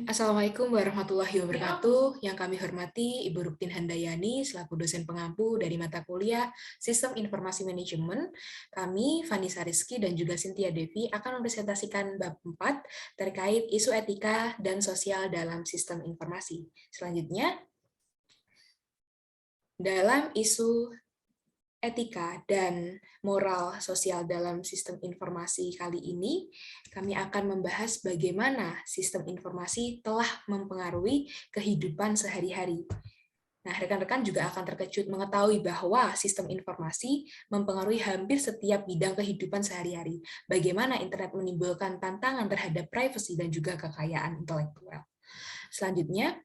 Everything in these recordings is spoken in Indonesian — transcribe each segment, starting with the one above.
Assalamualaikum warahmatullahi wabarakatuh. Yang kami hormati Ibu Ruktin Handayani selaku dosen pengampu dari mata kuliah Sistem Informasi Manajemen. Kami, Vanessa Rizky dan juga Cynthia Devi akan mempresentasikan bab 4 terkait isu etika dan sosial dalam sistem informasi. Selanjutnya, dalam isu etika dan moral sosial dalam sistem informasi kali ini, kami akan membahas bagaimana sistem informasi telah mempengaruhi kehidupan sehari-hari. Nah, rekan-rekan juga akan terkejut mengetahui bahwa sistem informasi mempengaruhi hampir setiap bidang kehidupan sehari-hari. Bagaimana internet menimbulkan tantangan terhadap privasi dan juga kekayaan intelektual. Selanjutnya,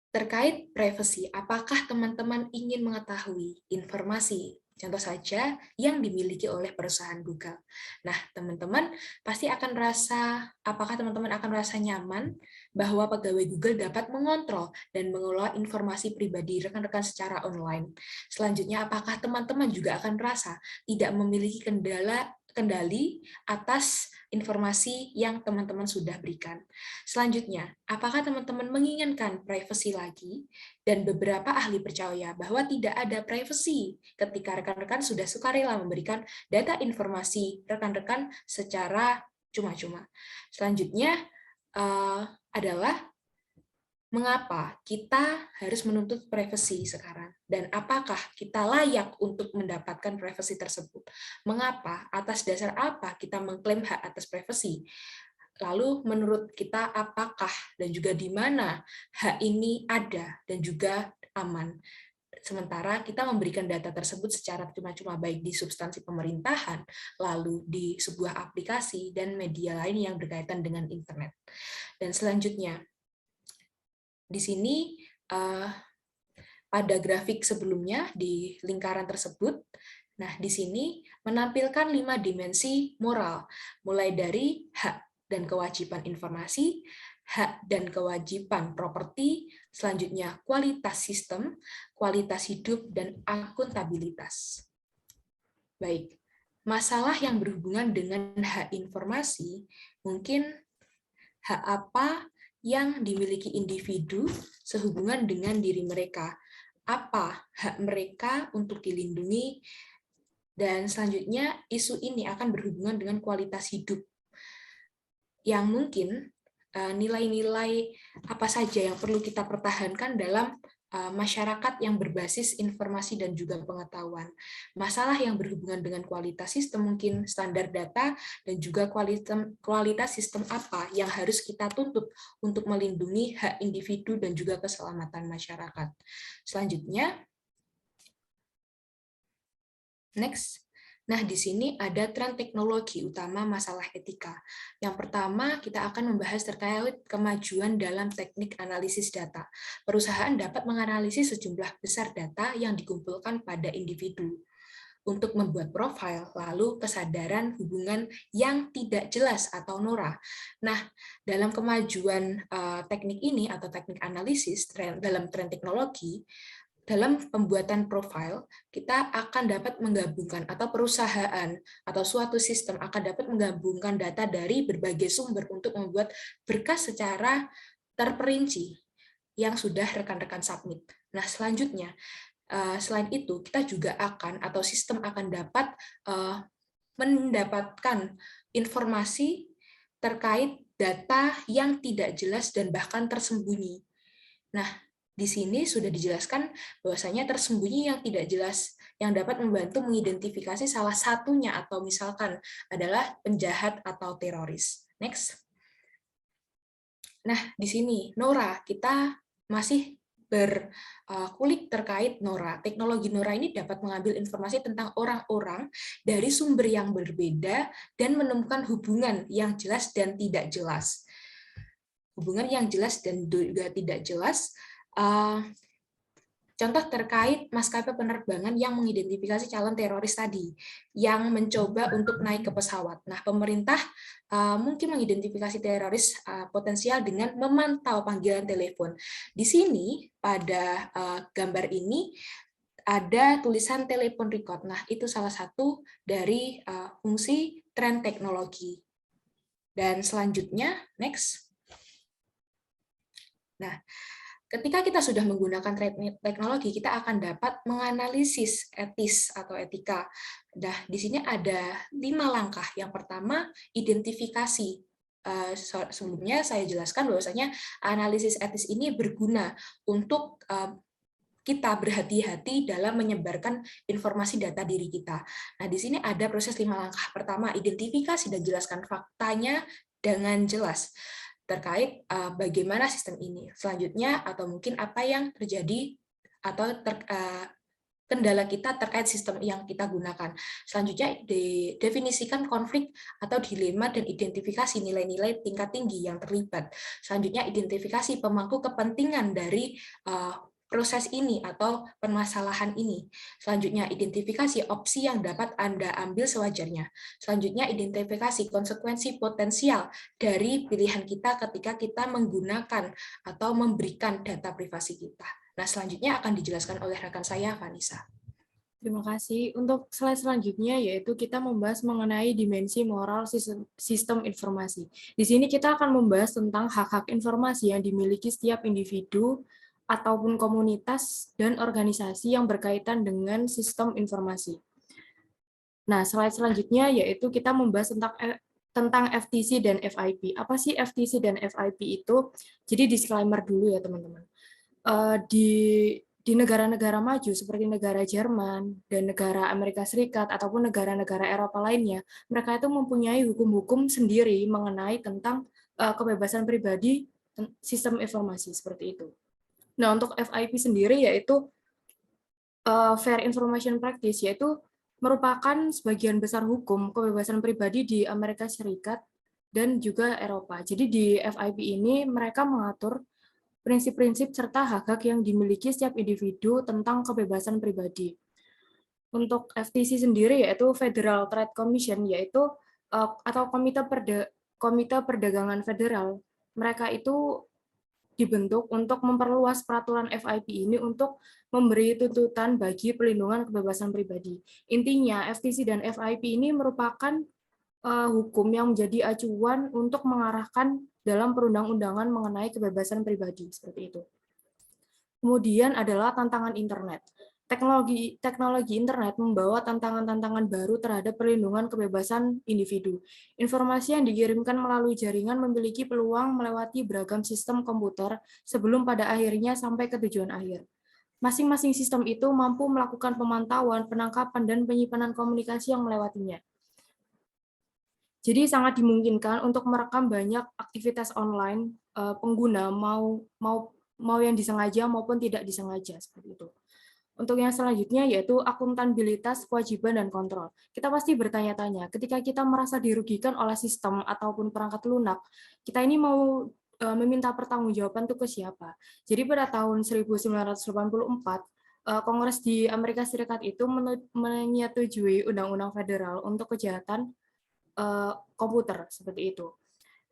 terkait privasi, apakah teman-teman ingin mengetahui informasi, contoh saja, yang dimiliki oleh perusahaan Google? Nah, teman-teman pasti akan apakah teman-teman akan merasa nyaman bahwa pegawai Google dapat mengontrol dan mengelola informasi pribadi rekan-rekan secara online? Selanjutnya, apakah teman-teman juga akan merasa tidak memiliki kendali atas informasi yang teman-teman sudah berikan? Selanjutnya, apakah teman-teman menginginkan privacy lagi? Dan beberapa ahli percaya bahwa tidak ada privacy ketika rekan-rekan sudah sukarela memberikan data informasi rekan-rekan secara cuma-cuma. Selanjutnya adalah mengapa kita harus menuntut privasi sekarang? Dan apakah kita layak untuk mendapatkan privasi tersebut? Mengapa? Atas dasar apa kita mengklaim hak atas privasi? Lalu menurut kita apakah dan juga di mana hak ini ada dan juga aman? Sementara kita memberikan data tersebut secara cuma-cuma baik di substansi pemerintahan, lalu di sebuah aplikasi dan media lain yang berkaitan dengan internet. Dan selanjutnya, di sini pada grafik sebelumnya di lingkaran tersebut, nah di sini menampilkan 5 dimensi moral, mulai dari hak dan kewajiban informasi, hak dan kewajiban properti, selanjutnya kualitas sistem, kualitas hidup, dan akuntabilitas. Baik, masalah yang berhubungan dengan hak informasi, mungkin hak apa yang dimiliki individu sehubungan dengan diri mereka, apa hak mereka untuk dilindungi, dan selanjutnya isu ini akan berhubungan dengan kualitas hidup, yang mungkin nilai-nilai apa saja yang perlu kita pertahankan dalam masyarakat yang berbasis informasi dan juga pengetahuan. Masalah yang berhubungan dengan kualitas sistem, mungkin standar data, dan juga kualitas sistem apa yang harus kita tuntut untuk melindungi hak individu dan juga keselamatan masyarakat. Selanjutnya, next. Nah, di sini ada tren teknologi, utama masalah etika. Yang pertama, kita akan membahas terkait kemajuan dalam teknik analisis data. Perusahaan dapat menganalisis sejumlah besar data yang dikumpulkan pada individu untuk membuat profil, lalu kesadaran hubungan yang tidak jelas atau NORA. Nah, dalam kemajuan teknik ini atau teknik analisis dalam tren teknologi, dalam pembuatan profil, kita akan dapat menggabungkan atau perusahaan atau suatu sistem akan dapat menggabungkan data dari berbagai sumber untuk membuat berkas secara terperinci yang sudah rekan-rekan submit. Nah, selanjutnya, selain itu, kita juga akan atau sistem akan dapat mendapatkan informasi terkait data yang tidak jelas dan bahkan tersembunyi. Nah, di sini sudah dijelaskan bahwasanya tersembunyi yang tidak jelas yang dapat membantu mengidentifikasi salah satunya atau misalkan adalah penjahat atau teroris. Next. Nah, di sini NORA kita masih berkulik terkait NORA. Teknologi NORA ini dapat mengambil informasi tentang orang-orang dari sumber yang berbeda dan menemukan hubungan yang jelas dan tidak jelas. Hubungan yang jelas dan juga tidak jelas. Contoh terkait maskapai penerbangan yang mengidentifikasi calon teroris tadi, yang mencoba untuk naik ke pesawat. Nah, pemerintah mungkin mengidentifikasi teroris potensial dengan memantau panggilan telepon. Di sini, pada gambar ini, ada tulisan telepon record. Nah, itu salah satu dari fungsi tren teknologi. Dan selanjutnya, next. Nah, ketika kita sudah menggunakan teknologi, kita akan dapat menganalisis etis atau etika. Nah, di sini ada 5 langkah. Yang pertama, identifikasi. Sebelumnya saya jelaskan bahwasanya analisis etis ini berguna untuk kita berhati-hati dalam menyebarkan informasi data diri kita. Nah, di sini ada proses 5 langkah. Pertama, identifikasi dan jelaskan faktanya dengan jelas terkait bagaimana sistem ini. Selanjutnya, atau mungkin apa yang terjadi atau kendala kita terkait sistem yang kita gunakan. Selanjutnya, definisikan konflik atau dilema dan identifikasi nilai-nilai tingkat tinggi yang terlibat. Selanjutnya, identifikasi pemangku kepentingan dari proses ini atau permasalahan ini. Selanjutnya, identifikasi opsi yang dapat Anda ambil sewajarnya. Selanjutnya, identifikasi konsekuensi potensial dari pilihan kita ketika kita menggunakan atau memberikan data privasi kita. Nah, selanjutnya akan dijelaskan oleh rekan saya, Vanessa. Terima kasih. Untuk slide selanjutnya yaitu kita membahas mengenai dimensi moral sistem informasi. Di sini kita akan membahas tentang hak-hak informasi yang dimiliki setiap individu ataupun komunitas dan organisasi yang berkaitan dengan sistem informasi. Nah, slide selanjutnya yaitu kita membahas tentang FTC dan FIP. Apa sih FTC dan FIP itu? Jadi disclaimer dulu ya, teman-teman. Di negara-negara maju seperti negara Jerman dan negara Amerika Serikat ataupun negara-negara Eropa lainnya, mereka itu mempunyai hukum-hukum sendiri mengenai tentang kebebasan pribadi sistem informasi seperti itu. Nah, untuk FIP sendiri yaitu Fair Information Practice, yaitu merupakan sebagian besar hukum kebebasan pribadi di Amerika Serikat dan juga Eropa. Jadi di FIP ini mereka mengatur prinsip-prinsip serta hak-hak yang dimiliki setiap individu tentang kebebasan pribadi. Untuk FTC sendiri yaitu Federal Trade Commission, yaitu atau Komite Perdagangan Federal. Mereka itu dibentuk untuk memperluas peraturan FIP ini untuk memberi tuntutan bagi pelindungan kebebasan pribadi. Intinya, FTC dan FIP ini merupakan hukum yang menjadi acuan untuk mengarahkan dalam perundang-undangan mengenai kebebasan pribadi, seperti itu. Kemudian adalah tantangan internet. Teknologi internet membawa tantangan-tantangan baru terhadap perlindungan kebebasan individu. Informasi yang dikirimkan melalui jaringan memiliki peluang melewati beragam sistem komputer sebelum pada akhirnya sampai ke tujuan akhir. Masing-masing sistem itu mampu melakukan pemantauan, penangkapan, dan penyimpanan komunikasi yang melewatinya. Jadi sangat dimungkinkan untuk merekam banyak aktivitas online pengguna mau yang disengaja maupun tidak disengaja seperti itu. Untuk yang selanjutnya yaitu akuntabilitas, kewajiban, dan kontrol. Kita pasti bertanya-tanya, ketika kita merasa dirugikan oleh sistem ataupun perangkat lunak, kita ini mau meminta pertanggungjawaban itu ke siapa? Jadi pada tahun 1984, Kongres di Amerika Serikat itu menyetujui Undang-Undang Federal untuk kejahatan komputer, seperti itu.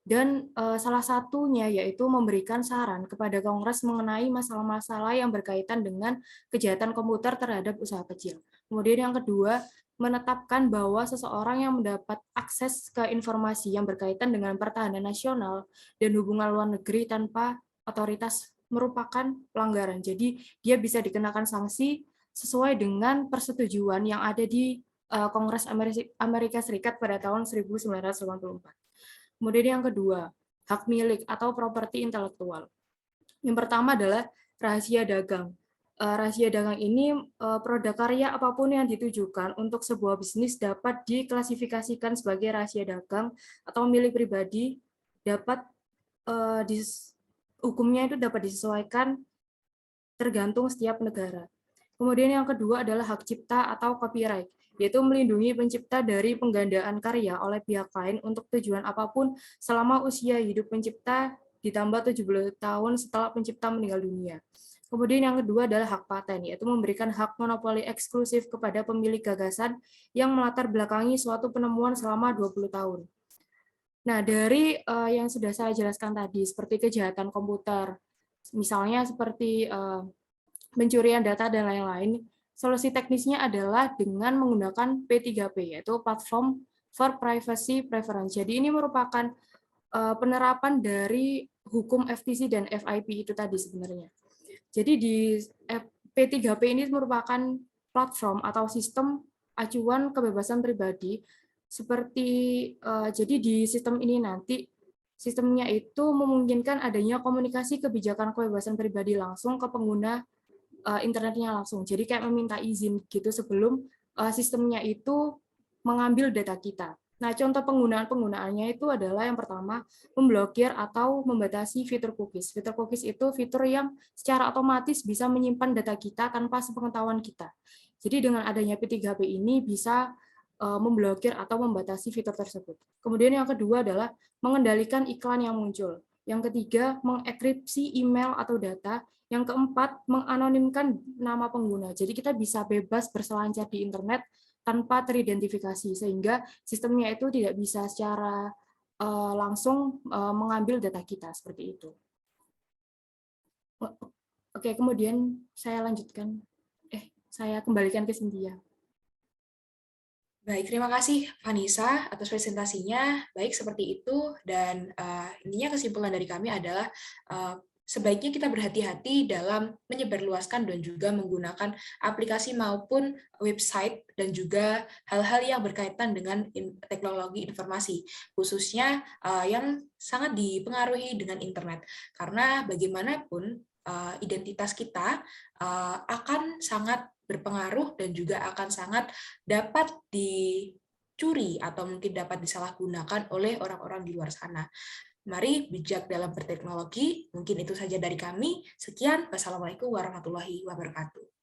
Dan salah satunya yaitu memberikan saran kepada Kongres mengenai masalah-masalah yang berkaitan dengan kejahatan komputer terhadap usaha kecil. Kemudian yang kedua, menetapkan bahwa seseorang yang mendapat akses ke informasi yang berkaitan dengan pertahanan nasional dan hubungan luar negeri tanpa otoritas merupakan pelanggaran. Jadi dia bisa dikenakan sanksi sesuai dengan persetujuan yang ada di Kongres Amerika Serikat pada tahun 1984. Kemudian yang kedua, hak milik atau properti intelektual. Yang pertama adalah rahasia dagang. Rahasia dagang ini produk karya apapun yang ditujukan untuk sebuah bisnis dapat diklasifikasikan sebagai rahasia dagang atau milik pribadi, dapat hukumnya itu dapat disesuaikan tergantung setiap negara. Kemudian yang kedua adalah hak cipta atau copyright, yaitu melindungi pencipta dari penggandaan karya oleh pihak lain untuk tujuan apapun selama usia hidup pencipta ditambah 70 tahun setelah pencipta meninggal dunia. Kemudian yang kedua adalah hak paten, yaitu memberikan hak monopoli eksklusif kepada pemilik gagasan yang melatar belakangi suatu penemuan selama 20 tahun. Nah, dari yang sudah saya jelaskan tadi, seperti kejahatan komputer, misalnya seperti pencurian data dan lain-lain, solusi teknisnya adalah dengan menggunakan P3P, yaitu platform for Privacy Preference. Jadi ini merupakan penerapan dari hukum FTC dan FIP itu tadi sebenarnya. Jadi di P3P ini merupakan platform atau sistem acuan kebebasan pribadi seperti jadi di sistem ini nanti sistemnya itu memungkinkan adanya komunikasi kebijakan kebebasan pribadi langsung ke pengguna internetnya langsung. Jadi kayak meminta izin gitu sebelum sistemnya itu mengambil data kita. Nah, contoh penggunaannya itu adalah yang pertama, memblokir atau membatasi fitur cookies. Fitur cookies itu fitur yang secara otomatis bisa menyimpan data kita tanpa sepengetahuan kita. Jadi dengan adanya P3P ini bisa memblokir atau membatasi fitur tersebut. Kemudian yang kedua adalah mengendalikan iklan yang muncul. Yang ketiga, mengenkripsi email atau data. Yang keempat, menganonimkan nama pengguna. Jadi kita bisa bebas berselancar di internet tanpa teridentifikasi, sehingga sistemnya itu tidak bisa secara langsung mengambil data kita, seperti itu. Oke, kemudian saya lanjutkan. Saya kembalikan ke Cynthia. Baik, terima kasih Vanessa atas presentasinya. Baik, seperti itu. Dan intinya kesimpulan dari kami adalah sebaiknya kita berhati-hati dalam menyebarluaskan dan juga menggunakan aplikasi maupun website dan juga hal-hal yang berkaitan dengan teknologi informasi, khususnya yang sangat dipengaruhi dengan internet. Karena bagaimanapun identitas kita akan sangat berpengaruh dan juga akan sangat dapat dicuri atau mungkin dapat disalahgunakan oleh orang-orang di luar sana. Mari bijak dalam berteknologi. Mungkin itu saja dari kami. Sekian. Wassalamualaikum warahmatullahi wabarakatuh.